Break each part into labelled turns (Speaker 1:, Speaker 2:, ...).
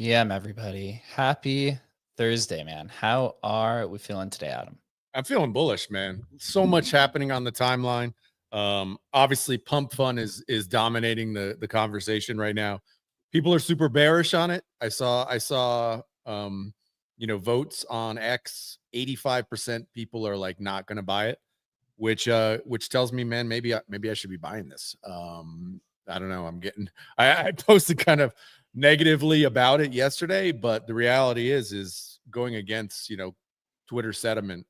Speaker 1: GM, everybody. Happy Thursday, man. How are we feeling today, Adam?
Speaker 2: I'm feeling bullish, man. So much happening on the timeline. Obviously, pump fun is dominating the conversation right now. People are super bearish on it. I saw votes on X. 85% people are like not going to buy it, which tells me, man, maybe I should be buying this. I don't know. I posted kind of negatively about it yesterday, but the reality is going against, Twitter sentiment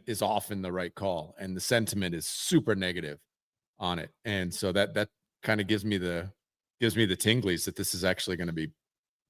Speaker 2: is often the right call, and the sentiment is super negative on it. And so that kind of gives me the tinglies that this is actually going to be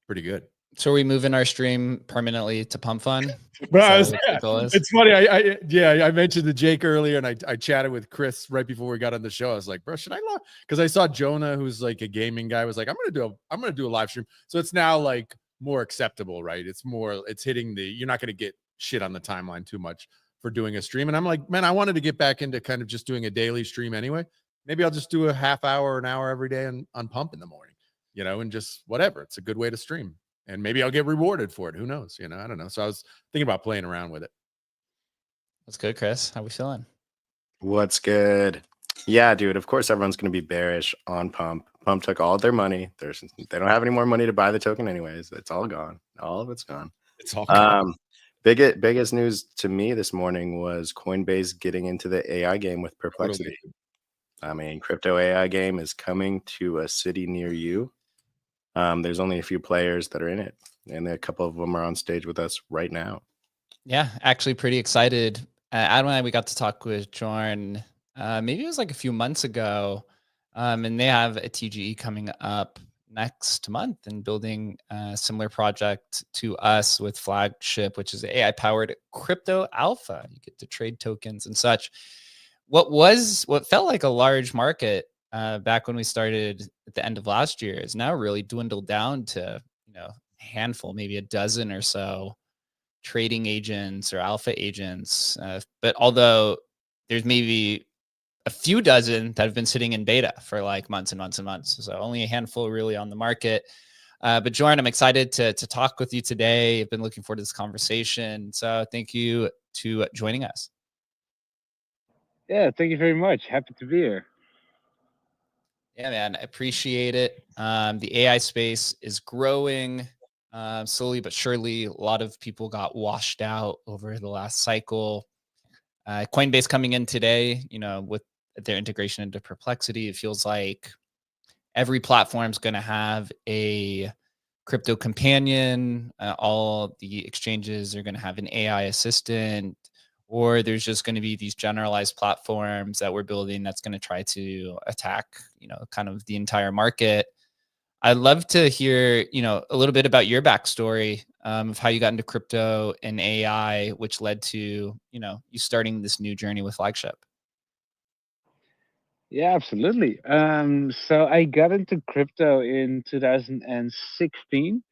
Speaker 2: pretty good.
Speaker 1: So are we moving our stream permanently to Pump Fun?
Speaker 2: It's funny. I mentioned to Jake earlier, and I chatted with Chris right before we got on the show. I was like, bro, should I log? Because I saw Jonah, who's like a gaming guy, was like, I'm gonna do a live stream. So it's now like more acceptable, right? It's hitting you're not gonna get shit on the timeline too much for doing a stream. And I'm like, man, I wanted to get back into kind of just doing a daily stream anyway. Maybe I'll just do a half hour, an hour every day on Pump in the morning, and just whatever. It's a good way to stream. And maybe I'll get rewarded for it. Who knows? I don't know. So I was thinking about playing around with it.
Speaker 1: What's good, Chris? How we feeling?
Speaker 3: What's good? Yeah, dude. Of course, everyone's going to be bearish on Pump. Pump took all their money. They don't have any more money to buy the token anyways. It's all gone. All of it's gone.
Speaker 2: It's all gone.
Speaker 3: Biggest news to me this morning was Coinbase getting into the AI game with Perplexity. Totally. I mean, crypto AI game is coming to a city near you. There's only a few players that are in it, and a couple of them are on stage with us right now.
Speaker 1: Yeah, actually pretty excited Adam and I, we got to talk with Jorn. Maybe it was like a few months ago, and they have a TGE coming up next month and building a similar project to us with Flagship, which is AI powered crypto alpha. You get to trade tokens and such. What felt like a large market back when we started at the end of last year is now really dwindled down to a handful, maybe a dozen or so trading agents or alpha agents. But although there's maybe a few dozen that have been sitting in beta for like months and months and months, so only a handful really on the market. But Jorn, I'm excited to talk with you today. I've been looking forward to this conversation. So thank you to joining us.
Speaker 4: Yeah, thank you very much. Happy to be here.
Speaker 1: Yeah, man, I appreciate it. The AI space is growing slowly but surely. A lot of people got washed out over the last cycle. Coinbase coming in today, with their integration into Perplexity, it feels like every platform is going to have a crypto companion. All the exchanges are going to have an AI assistant, or there's just going to be these generalized platforms that we're building that's going to try to attack, kind of the entire market. I'd love to hear, a little bit about your backstory of how you got into crypto and AI, which led to, you starting this new journey with Flagship.
Speaker 4: Yeah, absolutely. So I got into crypto in 2016.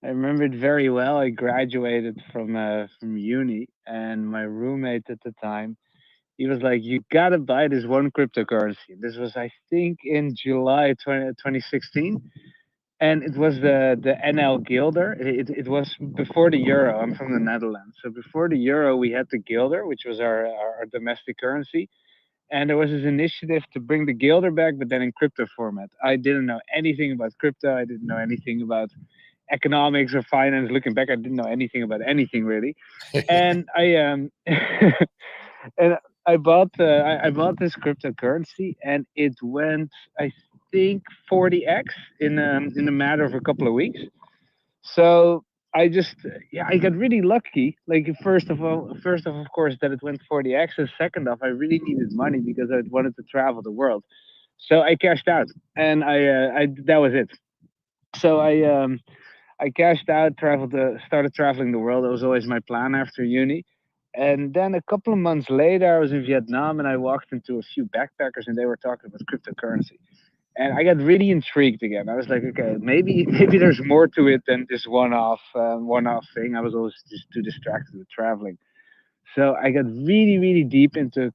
Speaker 4: I remember it very well. I graduated from uni, and my roommate at the time, he was like, "You gotta buy this one cryptocurrency." This was, I think, in July 2016, and it was the NL Guilder. It was before the euro. I'm from the Netherlands, so before the euro, we had the Guilder, which was our domestic currency. And there was this initiative to bring the Guilder back, but then in crypto format. I didn't know anything about crypto. I didn't know anything about economics or finance. Looking back, I didn't know anything about anything really. And I and I bought I bought this cryptocurrency, and it went, I think, 40x in a matter of a couple of weeks. So I just, yeah, I got really lucky. Like first of course, that it went 40x, and second off, I really needed money because I wanted to travel the world. So I cashed out, and I that was it. So I cashed out, started traveling the world. That was always my plan after uni. And then a couple of months later, I was in Vietnam, and I walked into a few backpackers, and they were talking about cryptocurrency. And I got really intrigued again. I was like, okay, maybe there's more to it than this one-off thing. I was always just too distracted with traveling. So I got really deep into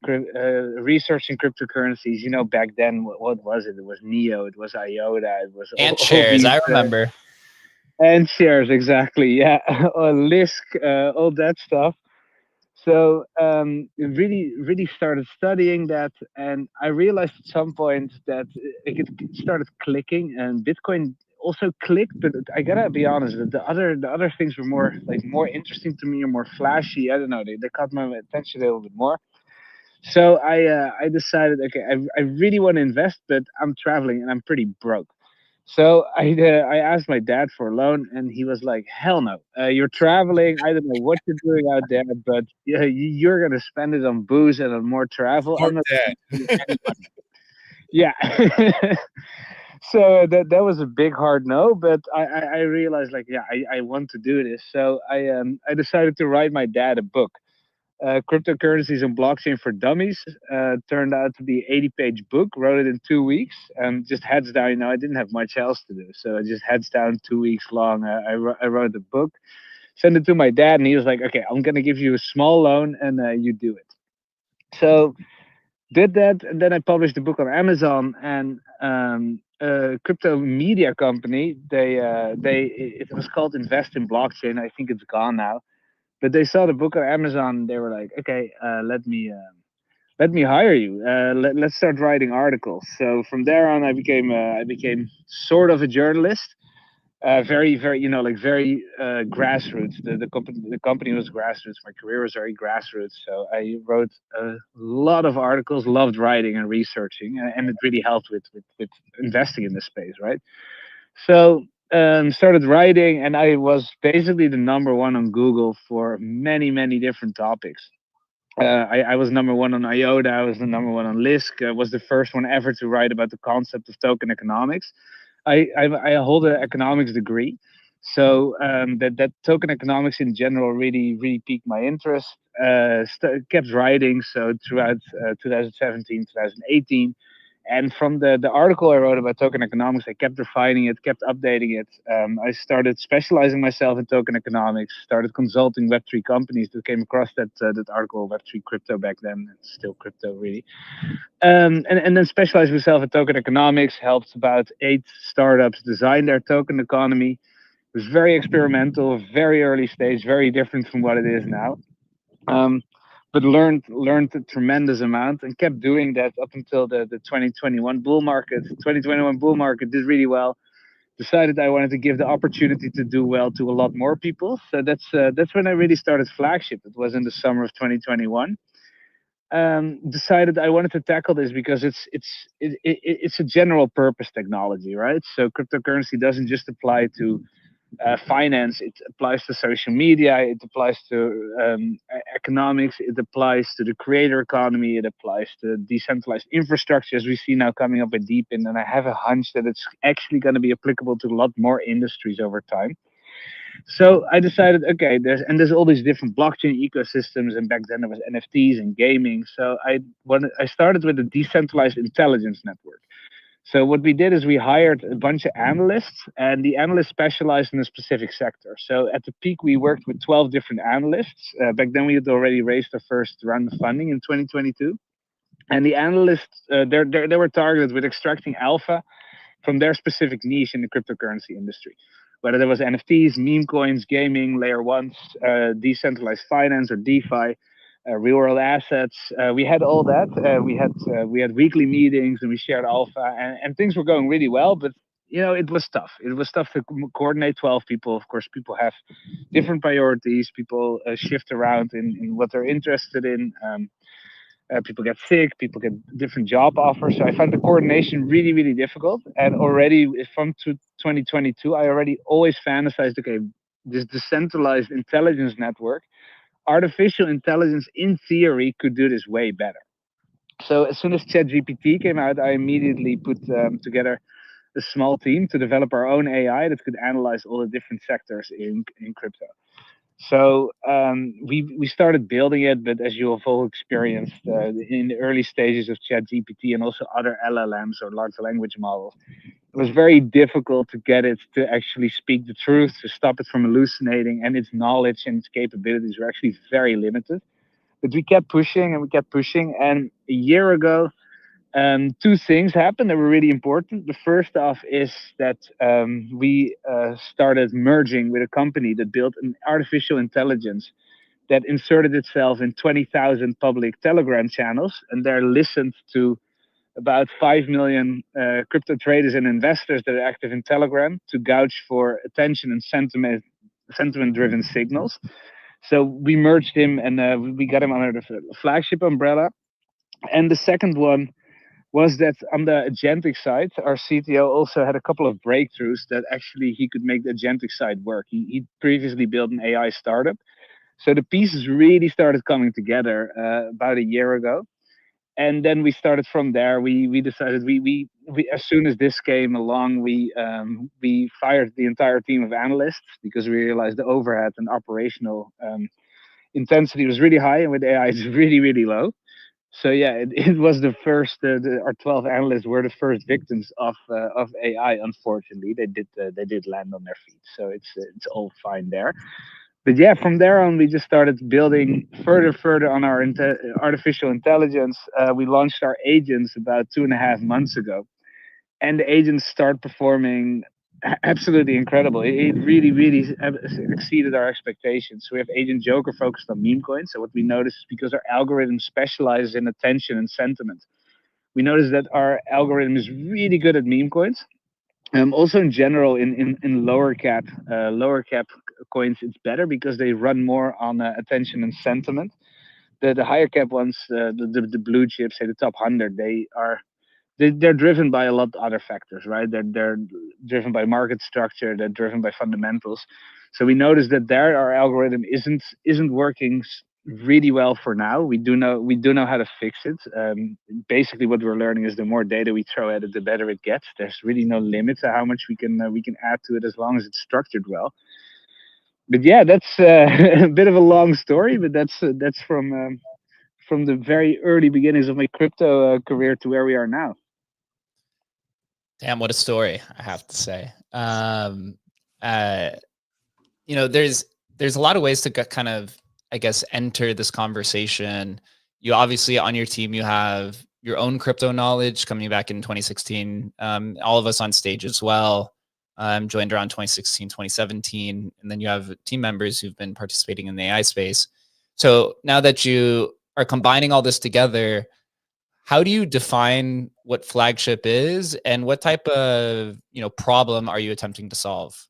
Speaker 4: researching cryptocurrencies. Back then, what was it? It was Neo, it was IOTA, it was
Speaker 1: And
Speaker 4: all
Speaker 1: shares,
Speaker 4: these
Speaker 1: I remember.
Speaker 4: and shares, exactly. Yeah, or Lisk, all that stuff. So really started studying that, and I realized at some point that it started clicking, and Bitcoin also clicked. But I gotta be honest, that the other things were more interesting to me, or more flashy. I don't know, they caught my attention a little bit more. So I decided, okay, I really want to invest, but I'm traveling and I'm pretty broke. So I asked my dad for a loan, and he was like, "Hell no! You're traveling. I don't know what you're doing out there, but yeah, you're gonna spend it on booze and on more travel. I'm
Speaker 2: Smart
Speaker 4: not
Speaker 2: dad.
Speaker 4: giving you any money." Yeah. So that was a big hard no, but I realized, like, yeah, I want to do this. So I decided to write my dad a book. Cryptocurrencies and Blockchain for Dummies. Turned out to be 80-page book. Wrote it in 2 weeks. Just heads down. I didn't have much else to do, so I just heads down, 2 weeks long. I wrote the book, sent it to my dad, and he was like, "Okay, I'm gonna give you a small loan, and you do it." So did that, and then I published the book on Amazon, and a crypto media company. It was called Invest in Blockchain. I think it's gone now, but they saw the book on Amazon. They were like, "Okay, let me hire you. Let's start writing articles." So from there on, I became sort of a journalist. Very, like very grassroots. The company was grassroots. My career was very grassroots. So I wrote a lot of articles. Loved writing and researching, and it really helped with investing in this space, right? So started writing, and I was basically the number one on Google for many different topics. I was #1 on IOTA. I was the #1 on Lisk. I was the first one ever to write about the concept of token economics. I hold an economics degree, so that token economics in general really piqued my interest. Kept writing so throughout 2017, 2018. And from the article I wrote about token economics, I kept refining it, kept updating it. I started specializing myself in token economics, started consulting Web3 companies that came across that article, Web3 crypto back then, it's still crypto really. And then specialized myself in token economics, helped about 8 startups design their token economy. It was very experimental, very early stage, very different from what it is now. But learned a tremendous amount and kept doing that up until the 2021 bull market. 2021 bull market did really well. Decided I wanted to give the opportunity to do well to a lot more people. So that's when I really started Flagship. It was in the summer of 2021. Decided I wanted to tackle this because it's a general purpose technology, right? So cryptocurrency doesn't just apply to finance, it applies to social media, it applies to economics, it applies to the creator economy, it applies to decentralized infrastructure, as we see now coming up with Deepin. And I have a hunch that it's actually going to be applicable to a lot more industries over time. So I decided, okay, there's all these different blockchain ecosystems, and back then there was NFTs and gaming. So I started with a decentralized intelligence network. So what we did is we hired a bunch of analysts, and the analysts specialized in a specific sector. So at the peak, we worked with 12 different analysts. Back then, we had already raised our first round of funding in 2022. And the analysts, they were targeted with extracting alpha from their specific niche in the cryptocurrency industry. Whether there was NFTs, meme coins, gaming, layer ones, decentralized finance or DeFi, real world assets. We had all that. We had weekly meetings and we shared alpha, and things were going really well. But it was tough. It was tough to coordinate 12 people. Of course, people have different priorities. People shift around in what they're interested in. People get sick, people get different job offers. So I found the coordination really difficult. And already from 2022, I already always fantasized, okay, this decentralized intelligence network, artificial intelligence in theory could do this way better. So as soon as ChatGPT came out, I immediately put together a small team to develop our own AI that could analyze all the different sectors in crypto. So we started building it, but as you have all experienced in the early stages of ChatGPT and also other LLMs or large language models, it was very difficult to get it to actually speak the truth, to stop it from hallucinating, and its knowledge and its capabilities were actually very limited. But we kept pushing and we kept pushing, and a year ago, 2 things happened that were really important. The first off is that we started merging with a company that built an artificial intelligence that inserted itself in 20,000 public Telegram channels, and they're listened to about 5 million crypto traders and investors that are active in Telegram to gouge for attention and sentiment-driven signals. So we merged him, and we got him under the Flagship umbrella. And the second one was that on the agentic side, our CTO also had a couple of breakthroughs that actually he could make the agentic side work. He previously built an AI startup. So the pieces really started coming together about a year ago. And then we started from there. We decided we as soon as this came along, we fired the entire team of analysts because we realized the overhead and operational intensity was really high, and with AI it's really low. So yeah, it was the first. Our 12 analysts were the first victims of AI. Unfortunately, they did land on their feet, so it's all fine there. But yeah, from there on, we just started building further on our artificial intelligence. We launched our agents about 2.5 months ago, and the agents start performing absolutely incredible. It really exceeded our expectations. So we have Agent Joker focused on meme coins. So what we noticed is because our algorithm specializes in attention and sentiment, we noticed that our algorithm is really good at meme coins. Also in general, in lower cap coins, it's better because they run more on attention and sentiment. The higher cap ones, the blue chips, say the top 100, they're driven by a lot of other factors, right? They're driven by market structure. They're driven by fundamentals. So we noticed that there our algorithm isn't working really well for now. We do know how to fix it. Basically, what we're learning is the more data we throw at it, the better it gets. There's really no limit to how much we can add to it as long as it's structured well. But yeah, that's a bit of a long story, but that's from the very early beginnings of my crypto career to where we are now.
Speaker 1: Damn, what a story, I have to say. You know, there's a lot of ways to kind of, I guess, enter this conversation. You obviously, on your team, you have your own crypto knowledge coming back in 2016. All of us on stage as well joined around 2016, 2017. And then you have team members who've been participating in the AI space. So now that you are combining all this together, how do you define what Flagship is, and what type of, you know, problem are you attempting to solve?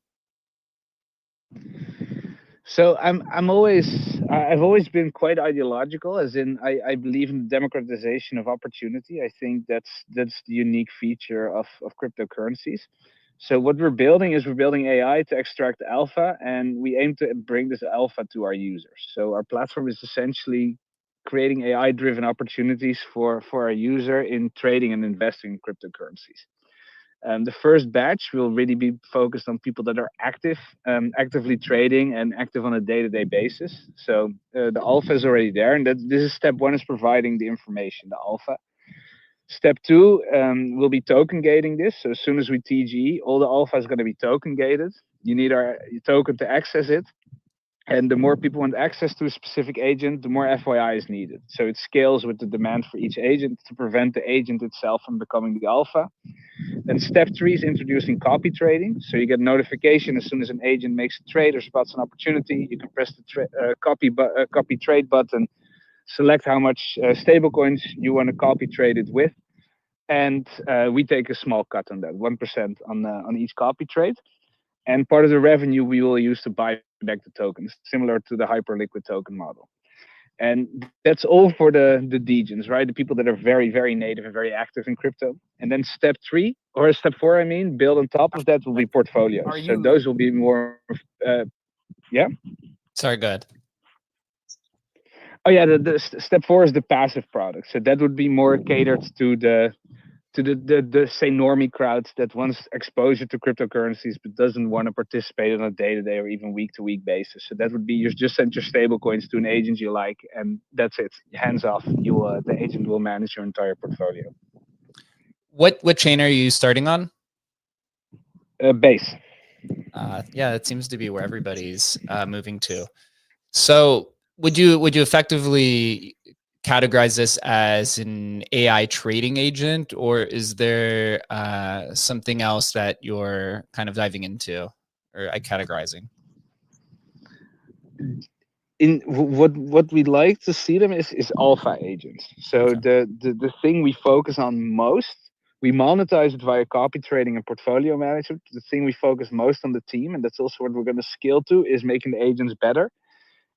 Speaker 4: So I've always been quite ideological, as in I believe in the democratization of opportunity. I think that's the unique feature of cryptocurrencies. So what we're building is we're building AI to extract alpha, and we aim to bring this alpha to our users. So our platform is essentially creating AI-driven opportunities for our user in trading and investing in cryptocurrencies. The first batch will really be focused on people that are actively trading and active on a day-to-day basis. So the alpha is already there, and this is step one, is providing the information, the alpha. Step two will be token gating this. So as soon as we TGE, all the alpha is going to be token gated. You need our token to access it. And the more people want access to a specific agent, the more FYI is needed. So it scales with the demand for each agent to prevent the agent itself from becoming the alpha. Then step three is introducing copy trading. So you get notification as soon as an agent makes a trade or spots an opportunity. You can press the copy trade button, select how much stablecoins you want to copy trade it with, and we take a small cut on that, 1% on each copy trade. And part of the revenue we will use to buy back the tokens, similar to the hyperliquid token model. And that's all for the degens, right? The people that are very, very native and very active in crypto. And then step four, I mean, build on top of that will be portfolios. So those will be more, yeah.
Speaker 1: Sorry, go ahead.
Speaker 4: Oh yeah, the step four is the passive product. So that would be more catered to the say normie crowds that wants exposure to cryptocurrencies but doesn't want to participate on a day-to-day or even week-to-week basis. So that would be, you just send your stable coins to an agent you like, and that's it. Hands off. The agent will manage your entire portfolio.
Speaker 1: What chain are you starting on?
Speaker 4: Base.
Speaker 1: Yeah, it seems to be where everybody's moving to. So would you effectively categorize this as an AI trading agent, or is there something else that you're kind of diving into or categorizing?
Speaker 4: In what we like to see them is alpha agents. So
Speaker 1: Okay.
Speaker 4: the thing we focus on most, we monetize it via copy trading and portfolio management. The thing we focus most on the team, and that's also what we're going to scale to, is making the agents better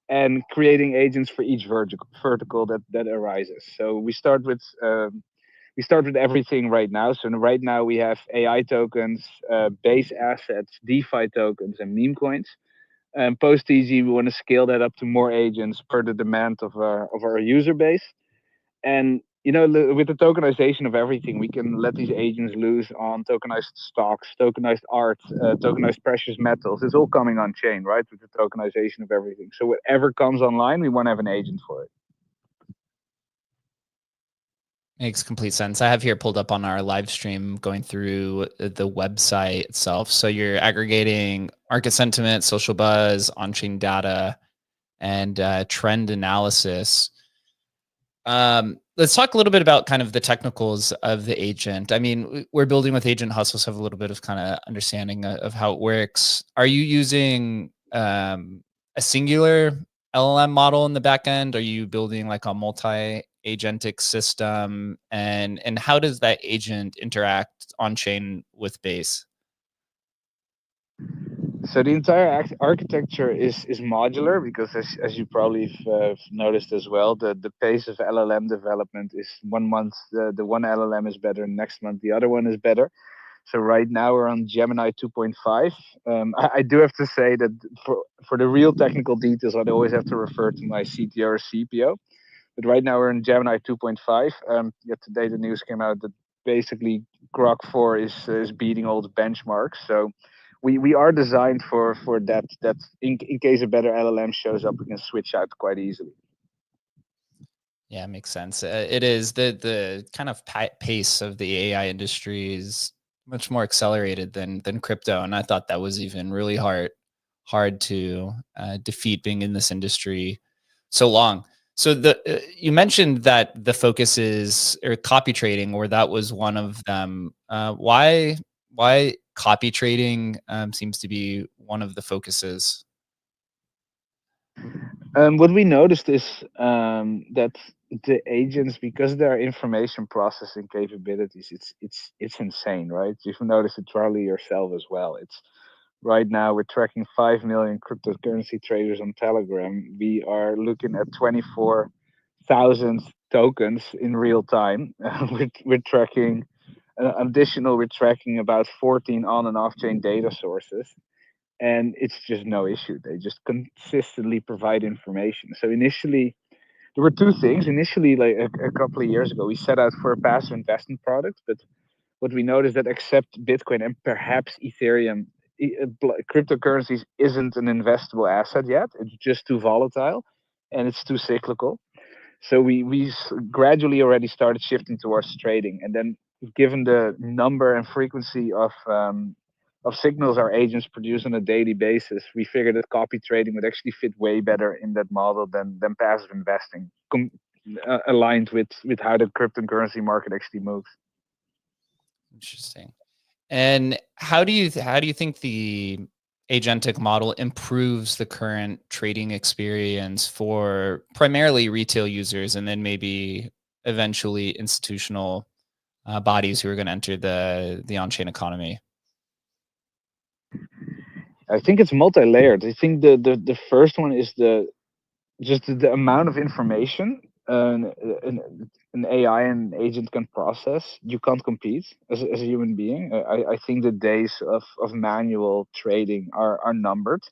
Speaker 4: and creating agents for each vertical that arises. So we start with everything right now. So right now we have AI tokens, base assets, DeFi tokens, and meme coins. And post TG, we want to scale that up to more agents per the demand of our user base. And with the tokenization of everything, we can let these agents loose on tokenized stocks, tokenized art, tokenized precious metals. It's all coming on chain, right? With the tokenization of everything. So whatever comes online, we want to have an agent for it.
Speaker 1: Makes complete sense. I have here pulled up on our live stream going through the website itself. So you're aggregating market sentiment, social buzz, on-chain data, and trend analysis. Let's talk a little bit about kind of the technicals of the agent. I mean, we're building with Agent Hustle, so have a little bit of kind of understanding of how it works. Are you using a singular LLM model in the back end? Are you building like a multi-agentic system? And how does that agent interact on chain with Base?
Speaker 4: So the entire architecture is modular, because as you probably have noticed as well, the pace of LLM development is 1 month the one LLM is better, and next month the other one is better. So right now we're on Gemini 2.5. I do have to say that for the real technical details, I'd always have to refer to my CTO or CPO. But right now we're in Gemini 2.5. Yeah, today the news came out that basically Grok 4 is beating all the benchmarks. So we are designed for that in case a better LLM shows up, we can switch out quite easily.
Speaker 1: Yeah, makes sense. It is the kind of pace of the AI industry is much more accelerated than crypto, and I thought that was even really hard to defeat being in this industry so long. So you mentioned that the focus is or copy trading, or that was one of them. Why copy trading seems to be one of the focuses?
Speaker 4: What we noticed is that the agents, because their information processing capabilities, it's insane, right? You've noticed it probably yourself as well. It's right now we're tracking 5 million cryptocurrency traders on Telegram. We are looking at 24,000 tokens in real time. We're tracking we're tracking about 14 on and off chain data sources, and it's just no issue. They just consistently provide information. So initially, there were two things. Initially, like a couple of years ago, we set out for a passive investment product, but what we noticed that except Bitcoin and perhaps Ethereum, cryptocurrencies isn't an investable asset yet. It's just too volatile, and it's too cyclical. So we gradually already started shifting towards trading, and then given the number and frequency of signals our agents produce on a daily basis, we figured that copy trading would actually fit way better in that model than passive investing, aligned with how the cryptocurrency market actually moves.
Speaker 1: Interesting. And how do you think the agentic model improves the current trading experience for primarily retail users, and then maybe eventually institutional bodies who are going to enter the on-chain economy?
Speaker 4: I think it's multi-layered. I think the first one is just the amount of information an AI and agent can process. You can't compete as a human being. I think the days of manual trading are numbered.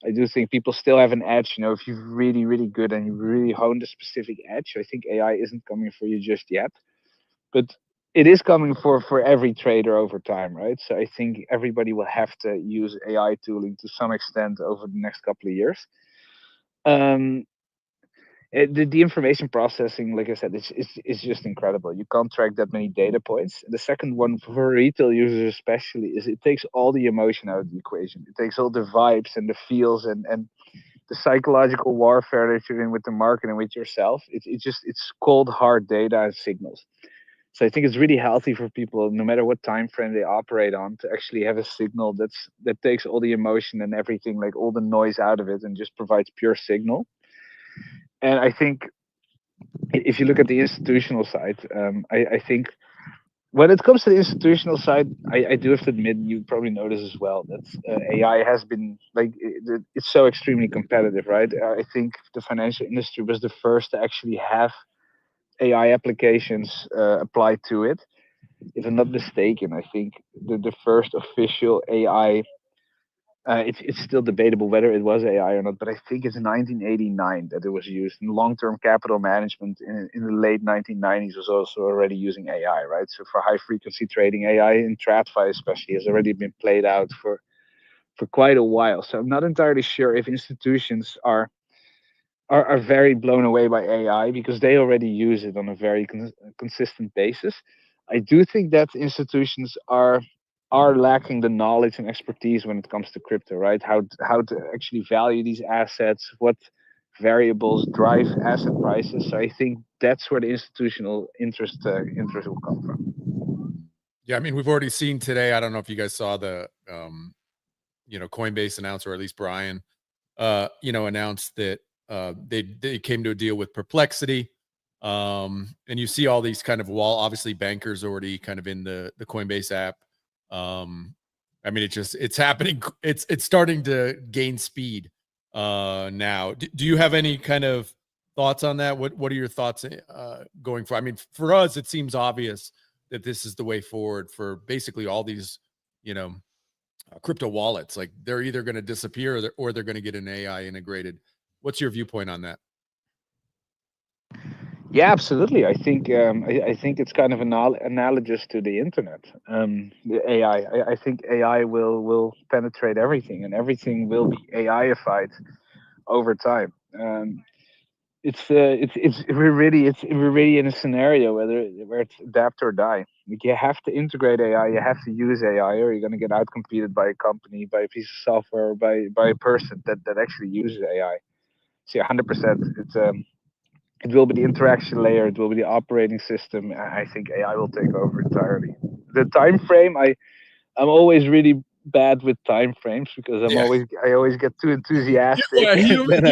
Speaker 4: I do think people still have an edge. You know, if you're really, really good and you really hone the specific edge, I think AI isn't coming for you just yet. But it is coming for every trader over time, right? So I think everybody will have to use AI tooling to some extent over the next couple of years. The information processing, like I said, it's just incredible. You can't track that many data points. The second one for retail users especially is it takes all the emotion out of the equation. It takes all the vibes and the feels and the psychological warfare that you're in with the market and with yourself. It's cold hard data and signals. So I think it's really healthy for people, no matter what time frame they operate on, to actually have a signal that takes all the emotion and everything, like all the noise out of it, and just provides pure signal. And I think if you look at the institutional side, I think when it comes to the institutional side, I do have to admit, you probably notice as well that AI has been like it's so extremely competitive, right? I think the financial industry was the first to actually have AI applications applied to it. If I'm not mistaken, I think the first official AI. It's still debatable whether it was AI or not, but I think it's 1989 that it was used. In long-term capital management in the late 1990s was also already using AI, right? So for high-frequency trading, AI in TradFi especially has already been played out for quite a while. So I'm not entirely sure if institutions are very blown away by AI because they already use it on a very consistent basis. I do think that institutions are lacking the knowledge and expertise when it comes to crypto, right? How to actually value these assets, what variables drive asset prices. So I think that's where the institutional interest will come from.
Speaker 2: Yeah, I mean, we've already seen today. I don't know if you guys saw the Coinbase announced, or at least Brian announced that they came to a deal with Perplexity. And you see all these kind of obviously bankers already kind of in the Coinbase app. I mean, it's happening. It's starting to gain speed now. Do you have any kind of thoughts on that? What are your thoughts going for? I mean, for us, it seems obvious that this is the way forward for basically all these, crypto wallets. Like they're either going to disappear or they're going to get an AI integrated. What's your viewpoint on that?
Speaker 4: Yeah, absolutely. I think I think it's kind of analogous to the internet. The AI. I think AI will penetrate everything, and everything will be AIified over time. We're really in a scenario where it's adapt or die. Like you have to integrate AI, you have to use AI, or you're going to get outcompeted by a company, by a piece of software, or by a person that actually uses AI. So 100%, it will be the interaction layer, it will be the operating system. I think AI will take over entirely. The time frame, I'm always really bad with time frames because I always get too enthusiastic.
Speaker 2: Yeah,
Speaker 4: And then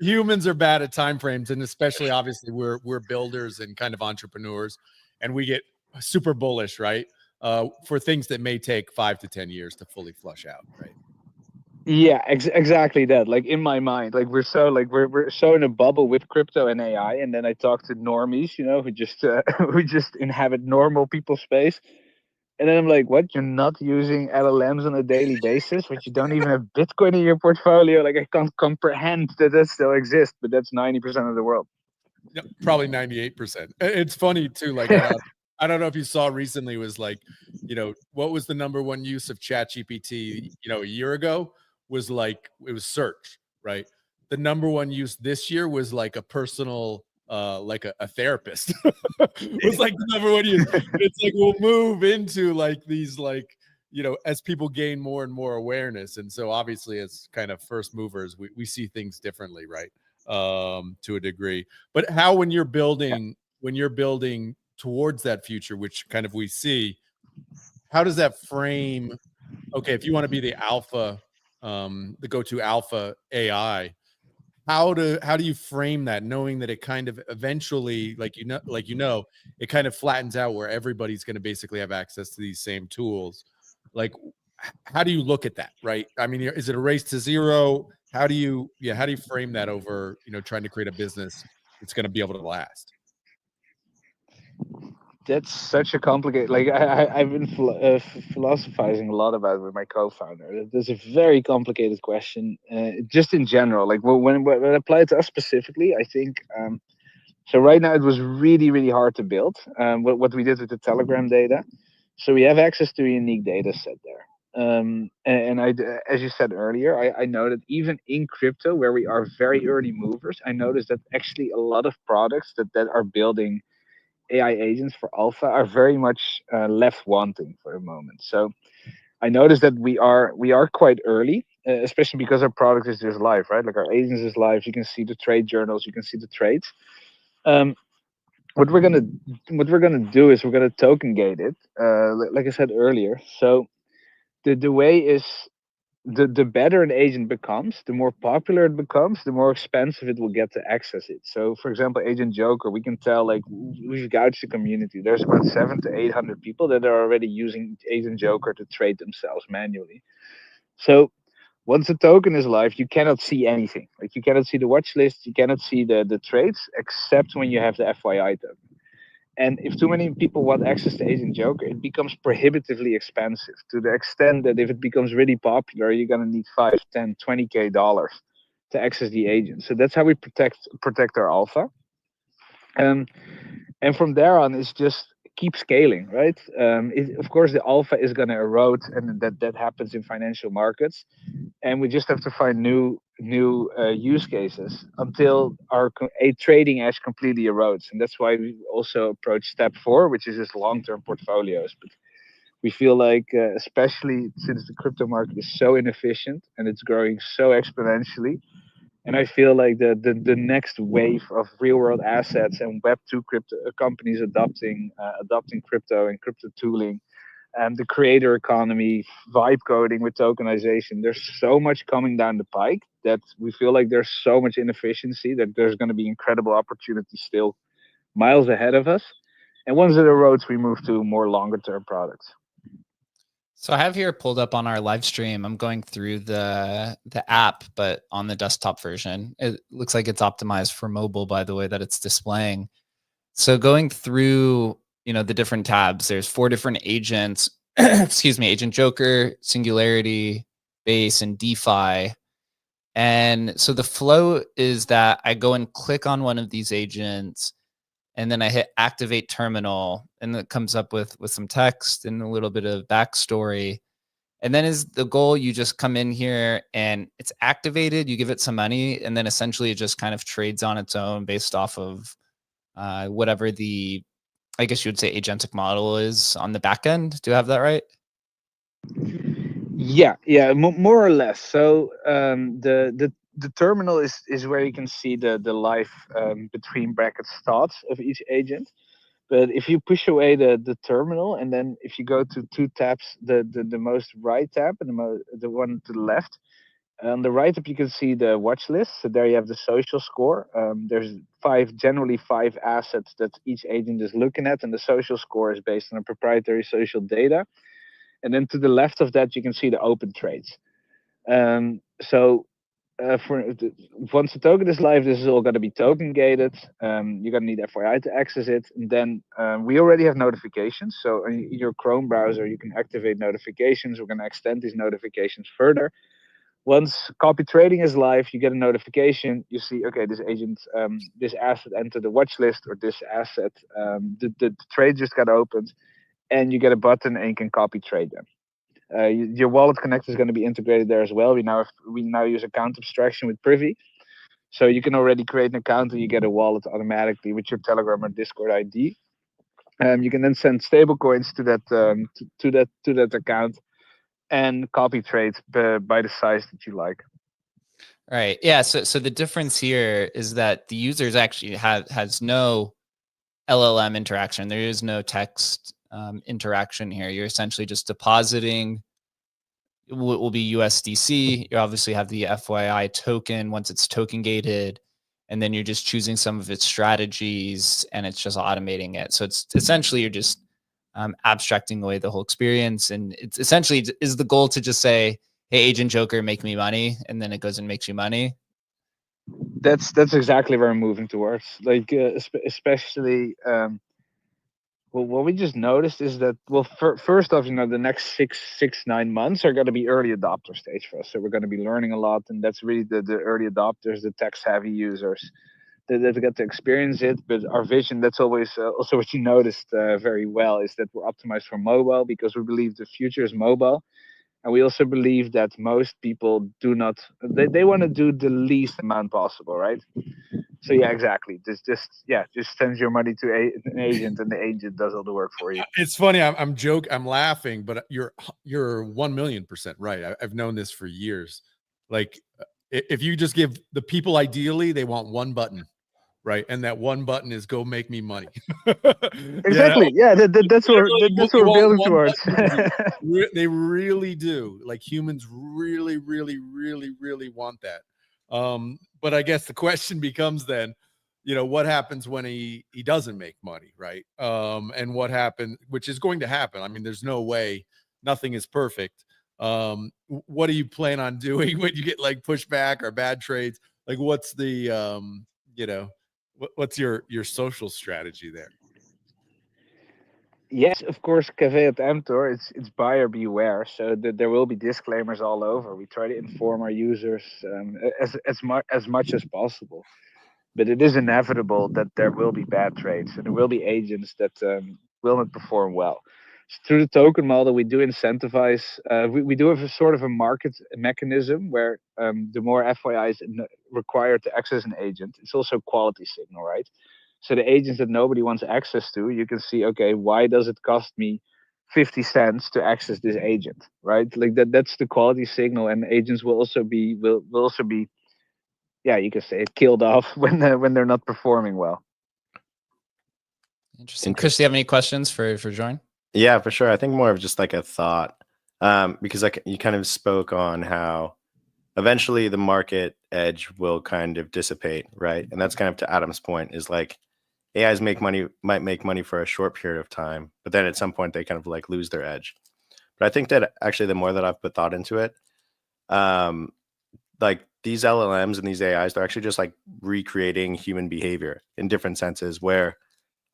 Speaker 2: humans are bad at time frames, and especially obviously we're builders and kind of entrepreneurs, and we get super bullish, right? For things that may take 5 to 10 years to fully flush out, right?
Speaker 4: Yeah, exactly that. Like in my mind, like we're so in a bubble with crypto and AI, and then I talk to normies, who just who just inhabit normal people space, and then I'm like, what? You're not using LLMs on a daily basis, but you don't even have Bitcoin in your portfolio? Like I can't comprehend that still exists, but that's 90% of the world.
Speaker 2: Yeah, probably 98%. It's funny too. Like I don't know if you saw recently was like, what was the number one use of ChatGPT, a year ago was like, it was search, right? The number one use this year was like a personal, like a therapist was like the number one use. It's like, we'll move into like these, like, as people gain more and more awareness. And so obviously as kind of first movers, we see things differently, right? To a degree. But how, when you're building towards that future, which kind of we see, how does that frame, okay, if you want to be the alpha, the go-to alpha AI, how do you frame that, knowing that it kind of eventually, like it kind of flattens out where everybody's going to basically have access to these same tools? Like, how do you look at that, right? I mean, is it a race to zero? How do you frame that over, trying to create a business that's going to be able to last?
Speaker 4: That's such a complicated. Like I've been philosophizing a lot about it with my co-founder. That's a very complicated question. Just in general, like when applied to us specifically, I think. So right now it was really really hard to build. What we did with the Telegram data, so we have access to a unique data set there. As you said earlier, I know that even in crypto, where we are very early movers, I noticed that actually a lot of products that are building AI agents for alpha are very much left wanting for the moment. So I noticed that we are quite early, especially because our product is just live, right? Like our agents is live. You can see the trade journals, you can see the trades. What we're gonna do is we're gonna token gate it, like I said earlier. So the way is, the better an agent becomes, the more popular it becomes, the more expensive it will get to access it. So, for example, Agent Joker, we can tell, like, we've gauged the community. There's about 700 to 800 people that are already using Agent Joker to trade themselves manually. So, once the token is live, you cannot see anything. Like, you cannot see the watch list, you cannot see the trades, except when you have the FYI token. And if too many people want access to Agent Joker, it becomes prohibitively expensive, to the extent that if it becomes really popular, you're going to need 5, 10, 20K dollars to access the agent. So that's how we protect our alpha. And from there on, it's just keep scaling, right? Of course, the alpha is going to erode, and that happens in financial markets. And we just have to find new use cases until our trading edge completely erodes. And that's why we also approach step 4, which is just long-term portfolios. But we feel like, especially since the crypto market is so inefficient and it's growing so exponentially, and I feel like the next wave of real world assets and Web2 crypto companies adopting crypto and crypto tooling, and the creator economy, vibe coding with tokenization. There's so much coming down the pike that we feel like there's so much inefficiency that there's going to be incredible opportunities still miles ahead of us. And once it erodes, we move to more longer term products.
Speaker 1: So I have here pulled up on our live stream. I'm going through the app, but on the desktop version. It looks like it's optimized for mobile by the way that it's displaying. So going through, the different tabs. There's 4 different agents. Excuse me, Agent Joker, Singularity, Base, and DeFi. And so the flow is that I go and click on one of these agents, and then I hit activate terminal, and it comes up with some text and a little bit of backstory. And then is the goal, you just come in here and it's activated, you give it some money, and then essentially it just kind of trades on its own based off of whatever the, I guess you would say, agentic model is on the back end. Do I have that right?
Speaker 4: Yeah, more or less. So the terminal is where you can see the live between brackets thoughts of each agent. But if you push away the terminal, and then if you go to 2 tabs, the most right tab and the one to the left, on the right tab you can see the watch list. So there you have the social score. There's generally five assets that each agent is looking at, and the social score is based on a proprietary social data. And then to the left of that, you can see the open trades. So once the token is live, this is all going to be token gated. You're going to need FYI to access it. And then we already have notifications. So in your Chrome browser, you can activate notifications. We're going to extend these notifications further. Once copy trading is live, you get a notification. You see, okay, this agent, this asset entered the watch list, or this asset, the trade just got opened, and you get a button and you can copy trade them. Your wallet connector is going to be integrated there as well. We now use account abstraction with Privy, so you can already create an account and you get a wallet automatically with your Telegram or Discord ID. You can then send stable coins to that to that account and copy trades by the size that you like.
Speaker 1: Right. Yeah. So the difference here is that the users actually has no LLM interaction. There is no text interaction here. You're essentially just depositing what will be USDC. You obviously have the FYI token once it's token gated, and then you're just choosing some of its strategies, and it's just automating it. So it's essentially you're just abstracting away the whole experience, and it's essentially is the goal to just say, "Hey, Agent Joker, make me money," and then it goes and makes you money.
Speaker 4: That's exactly where I'm moving towards. Like especially. Well, what we just noticed is that, well, first off, the next 9 months are going to be early adopter stage for us. So we're going to be learning a lot, and that's really the early adopters, the tech-savvy users that get to experience it. But our vision, that's always also what you noticed very well, is that we're optimized for mobile, because we believe the future is mobile. And we also believe that most people they want to do the least amount possible, right? So yeah, exactly. Just send your money to an agent, and the agent does all the work for you.
Speaker 2: It's funny. I'm laughing, but you're 1,000,000% right. I've known this for years. Like, if you just give the people, ideally, they want one button, right? And that one button is go make me money.
Speaker 4: Exactly. Yeah, that's what we're building towards.
Speaker 2: They really do. Like, humans really, really, really, really want that. But I guess the question becomes then, what happens when he doesn't make money, right? And what happened, which is going to happen. I mean, there's no way, nothing is perfect. What do you plan on doing when you get like pushback or bad trades? Like, what's the what's your social strategy there?
Speaker 4: Yes, of course, caveat emptor. It's buyer beware. So there will be disclaimers all over. We try to inform our users as much as possible. But it is inevitable that there will be bad trades, and there will be agents that will not perform well. So through the token model, we do incentivize. We do have a sort of a market mechanism where the more FYI is required to access an agent, it's also a quality signal, right? So the agents that nobody wants access to, you can see, okay, why does it cost me 50 cents to access this agent, right? Like that's the quality signal, and agents will also be yeah, you can say it, killed off when they're not performing well.
Speaker 1: Interesting. Chris, do you have any questions for Jorn?
Speaker 3: Yeah, for sure. I think more of just like a thought, because like you kind of spoke on how eventually the market edge will kind of dissipate, right? And that's kind of to Adam's point, is like AIs might make money for a short period of time, but then at some point they kind of like lose their edge. But I think that actually the more that I've put thought into it, like these LLMs and these AIs, they're actually just like recreating human behavior in different senses, where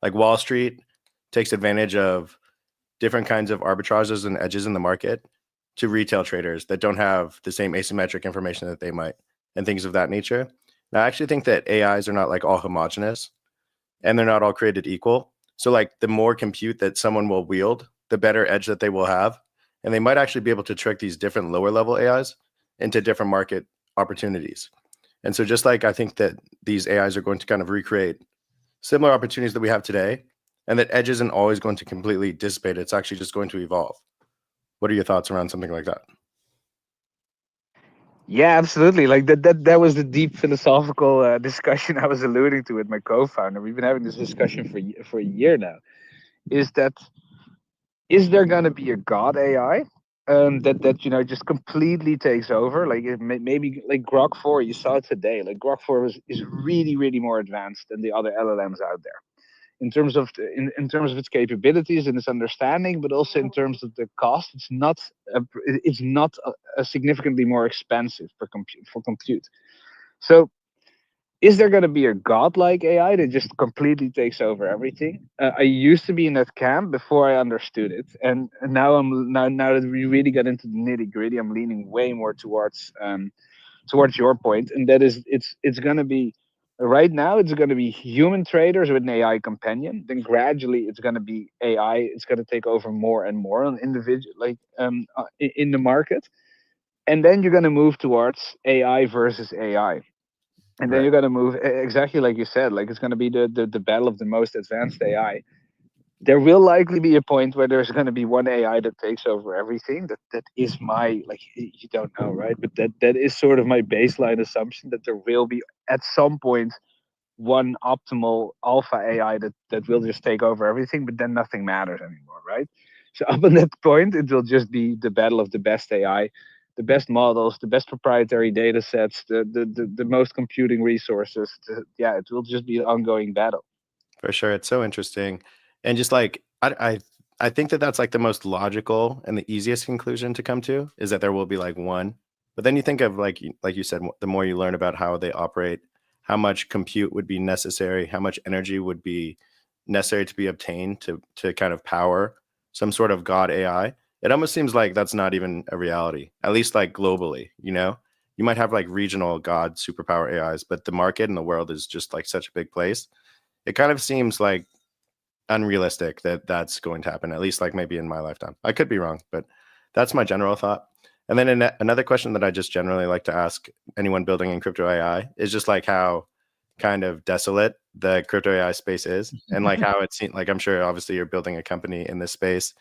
Speaker 3: like Wall Street, takes advantage of different kinds of arbitrages and edges in the market to retail traders that don't have the same asymmetric information that they might, and things of that nature. Now, I actually think that AIs are not like all homogenous, and they're not all created equal. So like the more compute that someone will wield, the better edge that they will have. And they might actually be able to trick these different lower level AIs into different market opportunities. And so just like I think that these AIs are going to kind of recreate similar opportunities that we have today, and that edge isn't always going to completely dissipate. It's actually just going to evolve. What are your thoughts around something like that?
Speaker 4: Yeah, absolutely. Like that was the deep philosophical discussion I was alluding to with my co-founder. We've been having this discussion for a year now. Is there gonna be a god AI that just completely takes over? Like maybe like Grok 4, you saw it today. Like Grok 4 is really more advanced than the other LLMs out there in terms of in terms of its capabilities and its understanding, but also in terms of the cost. It's not a significantly more expensive for compute. So is there going to be a godlike AI that just completely takes over everything? I used to be in that camp before I understood it, and now now that we really got into the nitty gritty, I'm leaning way more towards your point, and that is it's going to be right now it's going to be human traders with an AI companion. Then gradually it's going to be AI. It's going to take over more and more on individual in the market, and then you're going to move towards AI versus AI. And then
Speaker 3: Right.
Speaker 4: you're going to move exactly like you said, like it's going to be the battle of the most advanced AI. There will likely be a point where there's going to be one AI that takes over everything. That is my, like, you don't know, right? But that is sort of my baseline assumption, that there will be at some point one optimal alpha AI that will just take over everything, but then nothing matters anymore, right? So up at that point, it will just be the battle of the best AI, the best models, the best proprietary data sets, the most computing resources. Yeah, it will just be an ongoing battle.
Speaker 3: For sure. It's so interesting. And just like I think that that's like the most logical and the easiest conclusion to come to, is that there will be like one. But then you think of like you said, the more you learn about how they operate, how much compute would be necessary, how much energy would be necessary to be obtained to kind of power some sort of god AI. It almost seems like that's not even a reality, at least like globally, you know? You might have like regional god superpower AIs, but the market and the world is just like such a big place. It kind of seems like unrealistic that that's going to happen, at least like maybe in my lifetime. I could be wrong, but that's my general thought. And then another question that I just generally like to ask anyone building in crypto AI is just like how kind of desolate the crypto AI space is, and like how it seems like, I'm sure obviously you're building a company in this space.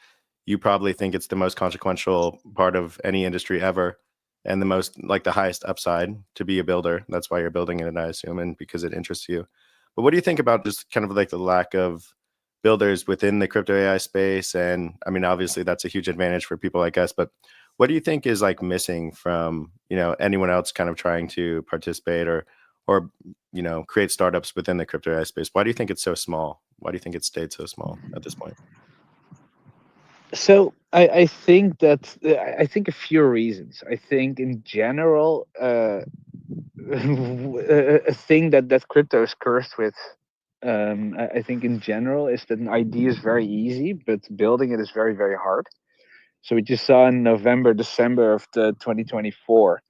Speaker 3: You probably think it's the most consequential part of any industry ever, and the most like the highest upside to be a builder. That's why you're building it, I assume, and because it interests you. But what do you think about just kind of like the lack of builders within the crypto AI space? And I mean, obviously that's a huge advantage for people like us, but what do you think is like missing from, you know, anyone else kind of trying to participate or, you know, create startups within the crypto AI space? Why do you think it's so small? Why do you think it stayed so small at this point?
Speaker 4: So I think that I think a few reasons. I think in general, a thing that crypto is cursed with. I think in general is that an idea is very easy, but building it is very hard. So we just saw in November, December of the 2024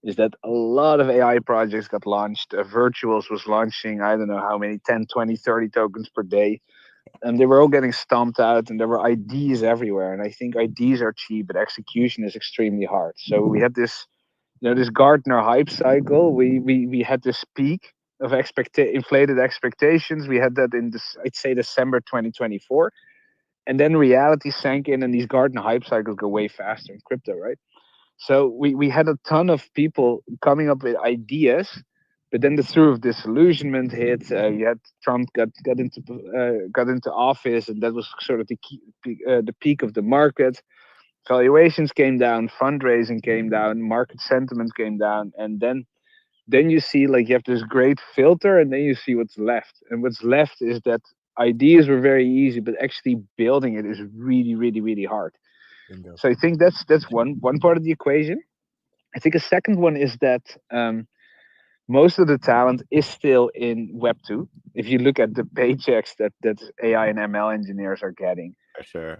Speaker 4: is that a lot of AI projects got launched. Virtuals was launching, I don't know how many, 10, 20, 30 tokens per day. And they were all getting stomped out, and there were IDs everywhere. And I think IDs are cheap, but execution is extremely hard. So we had this, this Gartner hype cycle. We had this peak of inflated expectations. We had that in this, I'd say, December 2024. And then reality sank in, and these Gartner hype cycles go way faster in crypto, right? So we had a ton of people coming up with ideas, but then the through of disillusionment hit. You had Trump got into office, and that was sort of the peak of the market. Valuations came down, fundraising came down, market sentiment came down, and then you see like you have this great filter, and then you see what's left. And what's left is that ideas were very easy, but actually building it is really hard.
Speaker 2: Bingo.
Speaker 4: So I think that's one part of the equation. I think a second one is that most of the talent is still in Web 2. If you look at the paychecks that AI and ML engineers are getting,
Speaker 3: For sure.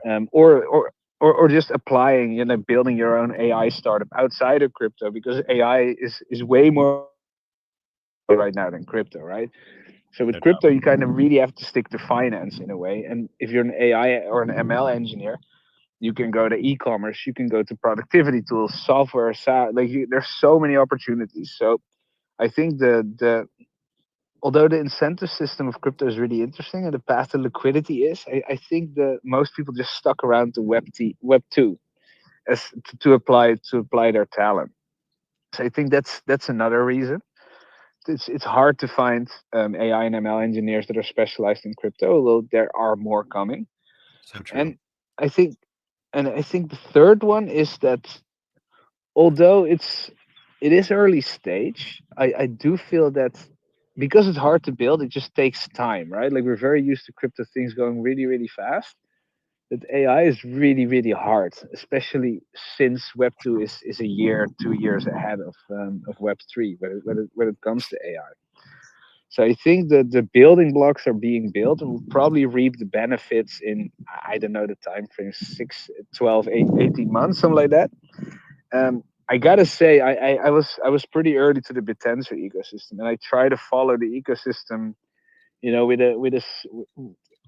Speaker 4: or just applying, building your own AI startup outside of crypto, because AI is way more right now than crypto, right? So with
Speaker 3: No doubt.
Speaker 4: crypto, you kind of really have to stick to finance in a way. And if you're an AI or an ML engineer, you can go to e-commerce, you can go to productivity tools, software, there's so many opportunities. So I think the although the incentive system of crypto is really interesting and the path to liquidity is, I think that most people just stuck around to Web 2 as to apply their talent. So I think that's another reason. It's hard to find AI and ML engineers that are specialized in crypto, although there are more coming.
Speaker 3: So true.
Speaker 4: And I think the third one is that although it is early stage, I do feel that because it's hard to build, it just takes time, right? Like we're very used to crypto things going really, really fast. That AI is really, really hard, especially since Web 2 is a year, 2 years ahead of Web 3 when it comes to AI. So I think that the building blocks are being built and we'll probably reap the benefits in, I don't know the time frame, 6, 12, 8, 18 months, something like that. I gotta say, I was pretty early to the Bitensor ecosystem, and I try to follow the ecosystem,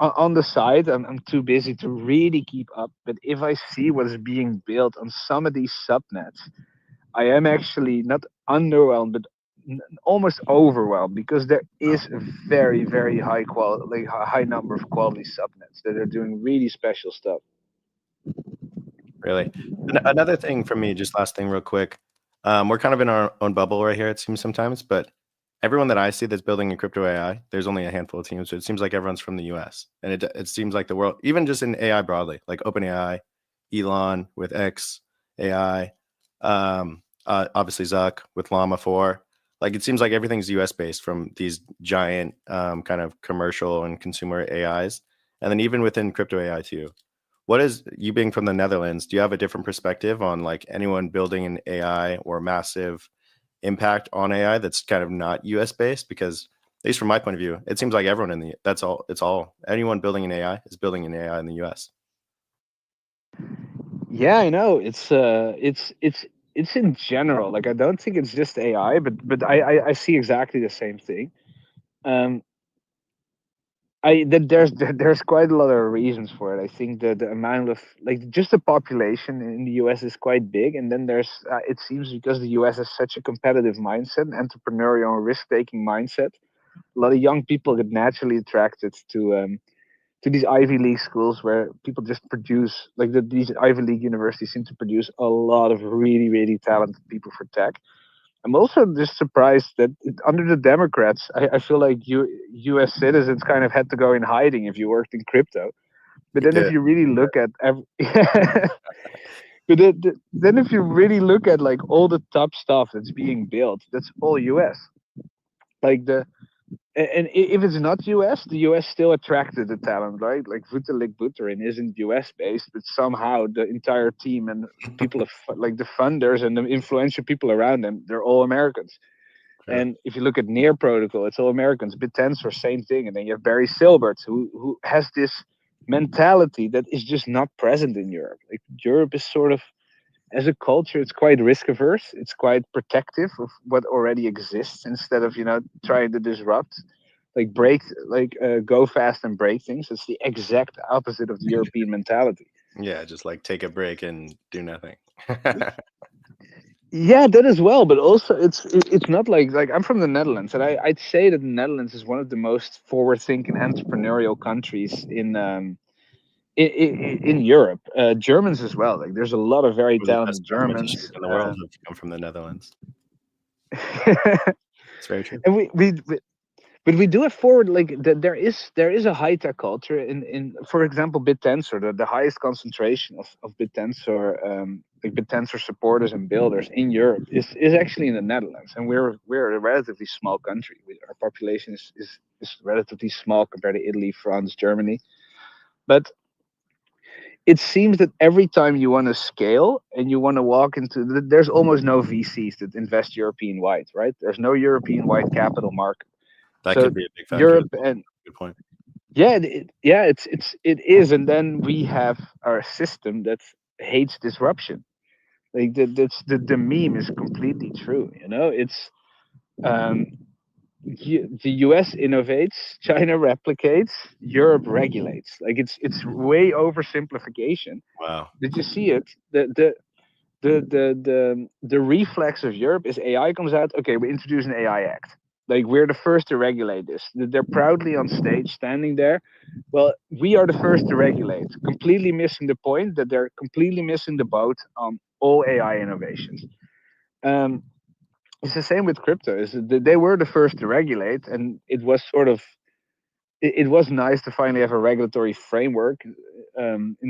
Speaker 4: on the side. I'm too busy to really keep up, but if I see what is being built on some of these subnets, I am actually not underwhelmed, but almost overwhelmed, because there is a very, very high quality, like high number of quality subnets that are doing really special stuff.
Speaker 3: Really. Another thing for me, just last thing real quick. We're kind of in our own bubble right here, it seems sometimes, but everyone that I see that's building in crypto AI, there's only a handful of teams. So it seems like everyone's from the US. And it seems like the world, even just in AI broadly, like OpenAI, Elon with X AI, obviously Zuck with Llama 4. Like it seems like everything's US based from these giant kind of commercial and consumer AIs. And then even within crypto AI too. What is, you being from the Netherlands, do you have a different perspective on like anyone building an AI or massive impact on AI that's kind of not US based? Because at least from my point of view, it seems like everyone in the, it's all anyone building an AI is building an AI in the US.
Speaker 4: Yeah, I know. It's in general. Like I don't think it's just AI, but I see exactly the same thing. Um, there's quite a lot of reasons for it. I think that the amount of, like, just the population in the US is quite big, and then there's it seems because the US has such a competitive mindset, entrepreneurial and risk taking mindset. A lot of young people get naturally attracted to these Ivy League schools where people just produce, like these Ivy League universities seem to produce a lot of really, really talented people for tech. I'm also just surprised that under the Democrats, I feel like U.S. citizens kind of had to go in hiding if you worked in crypto. But
Speaker 3: We
Speaker 4: then if
Speaker 3: did.
Speaker 4: you really look at then if you really look at like all the top stuff that's being built, that's all U.S. Like if it's not US, the US still attracted the talent, right? Like Vitalik Buterin isn't US based, but somehow the entire team and people like the funders and the influential people around them, they're all Americans.
Speaker 3: Sure.
Speaker 4: And if you look at Near Protocol, it's all Americans. BitTensor, same thing. And then you have Barry Silbert, who has this mentality that is just not present in Europe. Like Europe is sort of, as a culture, it's quite risk averse. It's quite protective of what already exists instead of trying to disrupt, like go fast and break things. It's the exact opposite of the European mentality.
Speaker 3: Yeah, just like take a break and do nothing.
Speaker 4: Yeah, that as well. But also, it's not like I'm from the Netherlands, and I'd say that the Netherlands is one of the most forward-thinking entrepreneurial countries in Europe. Germans as well. Like there's a lot of very
Speaker 3: Some of the best
Speaker 4: talented
Speaker 3: mathematicians
Speaker 4: Germans.
Speaker 3: in the world have come from the Netherlands.
Speaker 4: And
Speaker 3: It's very true.
Speaker 4: but we do it forward, like there is a high tech culture in for example BitTensor. The highest concentration of BitTensor, like BitTensor supporters and builders in Europe is actually in the Netherlands, and we're a relatively small country. Our population is relatively small compared to Italy, France, Germany. But it seems that every time you want to scale and you want to walk into there's almost no VCs that invest European wide, right? There's no European wide capital market.
Speaker 3: That
Speaker 4: So
Speaker 3: could be a big factor.
Speaker 4: Europe and
Speaker 3: Good point.
Speaker 4: yeah, it is, and then we have our system that hates disruption. Like the meme is completely true. You know, it's um, the US innovates, China replicates, Europe regulates. Like it's way oversimplification.
Speaker 3: Wow.
Speaker 4: Did you see it? The reflex of Europe is AI comes out. Okay, we introduce an AI Act. Like we're the first to regulate this. They're proudly on stage, standing there. Well, we are the first to regulate. Completely missing the point that they're completely missing the boat on all AI innovations. Um, it's the same with crypto. Is that they were the first to regulate, and it was sort of it was nice to finally have a regulatory framework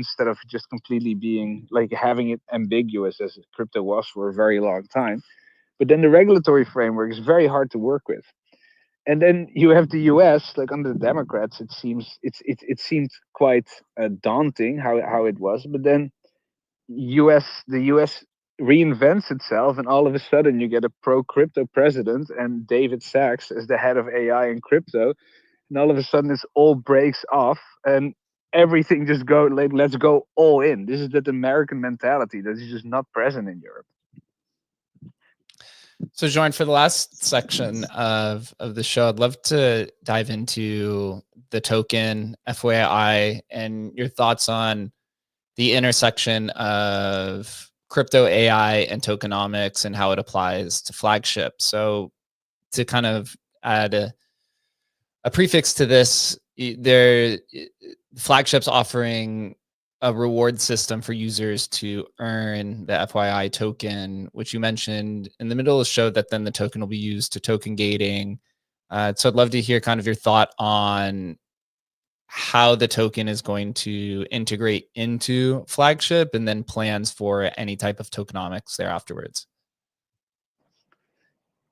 Speaker 4: instead of just completely being like having it ambiguous as crypto was for a very long time. But then the regulatory framework is very hard to work with. And then you have the U.S. like under the Democrats. It seems it seemed quite daunting how it was. But then the U.S. reinvents itself, and all of a sudden you get a pro crypto president and David Sachs as the head of AI and crypto, and all of a sudden this all breaks off and everything just go like let's go all in. This is that American mentality that is just not present in Europe.
Speaker 1: So Jorn, for the last section of the show, I'd love to dive into the token FYI and your thoughts on the intersection of crypto AI and tokenomics and how it applies to Flagship. So to kind of add a prefix to this, Flagship's offering a reward system for users to earn the FYI token, which you mentioned in the middle of the show, that then the token will be used to token gating. So I'd love to hear kind of your thought on how the token is going to integrate into Flagship and then plans for any type of tokenomics there afterwards.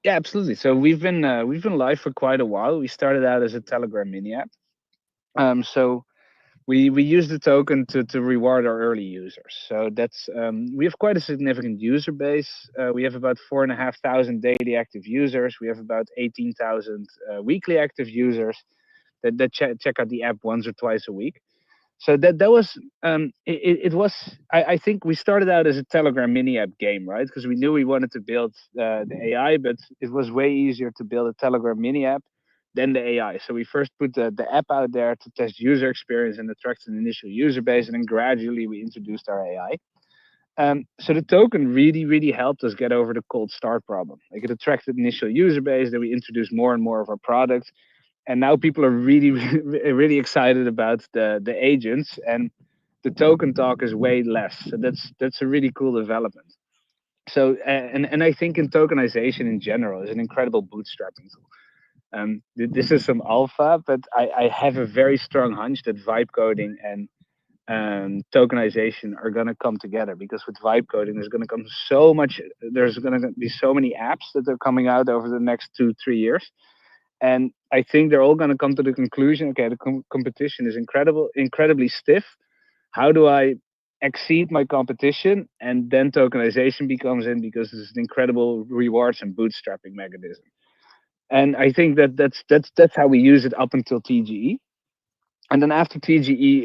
Speaker 4: Yeah, absolutely. So we've been live for quite a while. We started out as a Telegram mini app. So we use the token to reward our early users. So that's we have quite a significant user base. We have about 4,500 daily active users. We have about 18,000 weekly active users that check out the app once or twice a week. So that was it was I think we started out as a Telegram mini app game, right? Because we knew we wanted to build the AI, but it was way easier to build a Telegram mini app than the AI. So we first put the app out there to test user experience and attract an initial user base, and then gradually we introduced our AI. So the token really helped us get over the cold start problem. Like it attracted initial user base, then we introduced more and more of our products, and now people are really excited about the agents, and the token talk is way less. So that's a really cool development. So and I think in tokenization in general is an incredible bootstrapping tool. This is some alpha, but I have a very strong hunch that vibe coding and tokenization are going to come together, because with vibe coding there's going to be so many apps that are coming out over the next 2-3 years. And I think they're all going to come to the conclusion, okay, the competition is incredibly stiff. How do I exceed my competition? And then tokenization becomes in, because it's an incredible rewards and bootstrapping mechanism. And I think that's how we use it up until TGE. And then after TGE,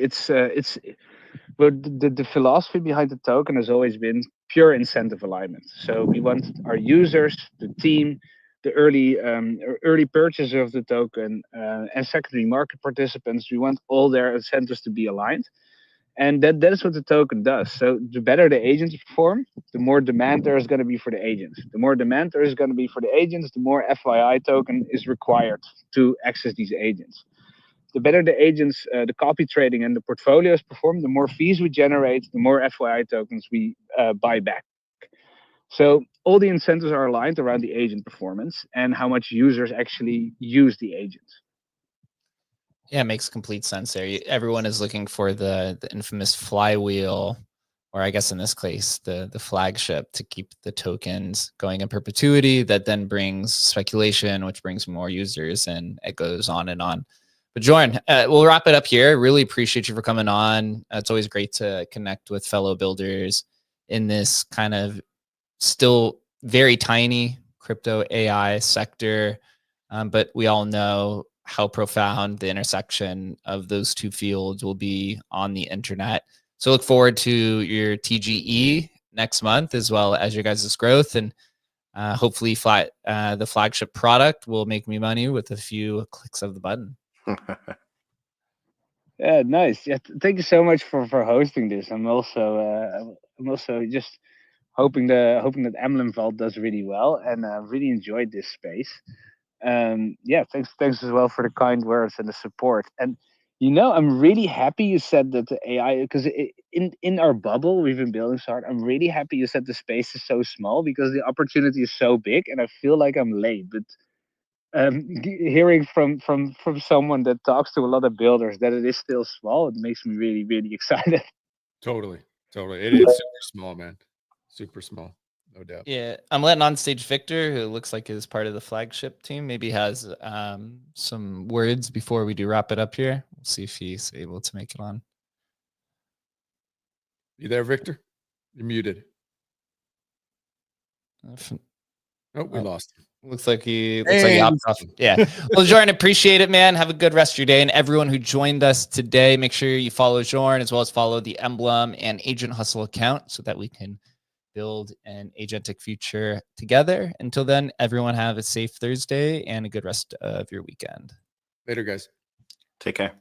Speaker 4: but the philosophy behind the token has always been pure incentive alignment. So we want our users, the team, the early purchaser of the token, and secondary market participants. We want all their incentives to be aligned, and that is what the token does. So the better the agents perform, the more demand there is going to be for the agents. The more demand there is going to be for the agents, the more FYI token is required to access these agents. The better the agents, the copy trading and the portfolios perform, the more fees we generate, the more FYI tokens we buy back. So all the incentives are aligned around the agent performance and how much users actually use the agents.
Speaker 1: Yeah, it makes complete sense there. Everyone is looking for the infamous flywheel, or I guess in this case, the flagship, to keep the tokens going in perpetuity. That then brings speculation, which brings more users, and it goes on and on. But Jordan, we'll wrap it up here. Really appreciate you for coming on. It's always great to connect with fellow builders in this kind of still very tiny crypto AI sector. But we all know how profound the intersection of those two fields will be on the internet. So look forward to your TGE next month, as well as your guys' growth. And hopefully the flagship product will make me money with a few clicks of the button.
Speaker 4: Yeah, nice. Yeah, thank you so much for hosting this. I'm also just hoping that Emblem Vault does really well, and really enjoyed this space. Yeah, thanks as well for the kind words and the support. And I'm really happy you said that the AI, because in our bubble we've been building so hard. I'm really happy you said the space is so small, because the opportunity is so big, and I feel like I'm late. But hearing from someone that talks to a lot of builders that it is still small, it makes me really, really excited.
Speaker 2: Totally. It is super small, man. Super small. No doubt.
Speaker 1: Yeah, I'm letting on stage Victor, who looks like is part of the flagship team. Maybe has some words before we do wrap it up here. We'll see if he's able to make it on.
Speaker 2: You there, Victor? You're muted. Oh, we lost him.
Speaker 1: Looks like he hopped off. Yeah. Well, Jordan, appreciate it, man. Have a good rest of your day. And everyone who joined us today, make sure you follow Jordan, as well as follow the Emblem and Agent Hustle account, so that we can build an agentic future together. Until then, everyone have a safe Thursday and a good rest of your weekend.
Speaker 2: Later, guys.
Speaker 3: Take care.